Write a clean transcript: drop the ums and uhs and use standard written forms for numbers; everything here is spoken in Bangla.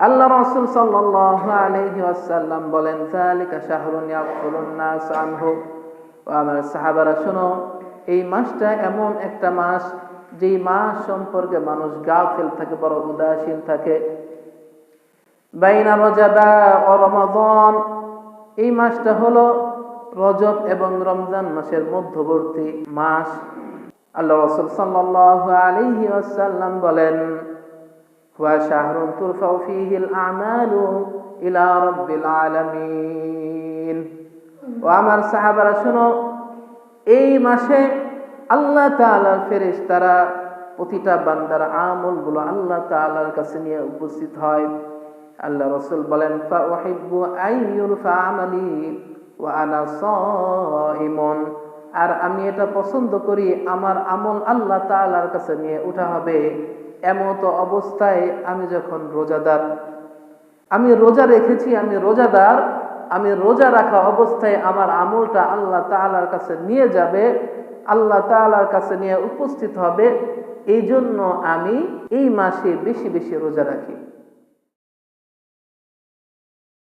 আল্লাহ রাসূল সাল্লাল্লাহু আলাইহি ওয়াসাল্লাম বলেন, যালিকা শাহরুন ইয়াগফুলুন নাস আনহু। ও আমার সাহাবারা শোনো, এই মাসটা এমন একটা মাস যেই মাস সম্পর্কে মানুষ গাফিল থাকে, বড় উদাসীন থাকে। বাইনা রজবা ও রমাদান, এই মাসটা হলো রজব এবং রমজান মাসের মধ্যবর্তী মাস। আল্লাহ রাসূল সাল্লাল্লাহু আলাইহি ওয়াসাল্লাম বলেন, ওয়া শাহরুন তুরফাউ ফীহিল আমালু ইলা রাব্বিল আলামিন। ও আমার সাহাবারা শোনো, এই মাসে আল্লাহ তাআলার ফেরেশতারা প্রতিটা বান্দার আমলগুলো আল্লাহ তাআলার কাছে নিয়ে উপস্থিত হয়। আল্লাহ রাসূল বলেন, ফা উহিব্বু আন ইউরফা আমালি ওয়া আনা সাইমুন। আর আমি এটা পছন্দ করি, আমার আমল আল্লাহ তাআলার কাছে নিয়ে উঠা হবে এমত অবস্থায় আমি যখন রোজাদার। আমি রোজা রেখেছি, আমি রোজাদার, আমি রোজা রাখা অবস্থায় আমার আমলটা আল্লাহ তাআলার কাছে নিয়ে যাবে, আল্লাহ তাআলার কাছে নিয়ে উপস্থিত হবে। এই জন্য আমি এই মাসে বেশি বেশি রোজা রাখি।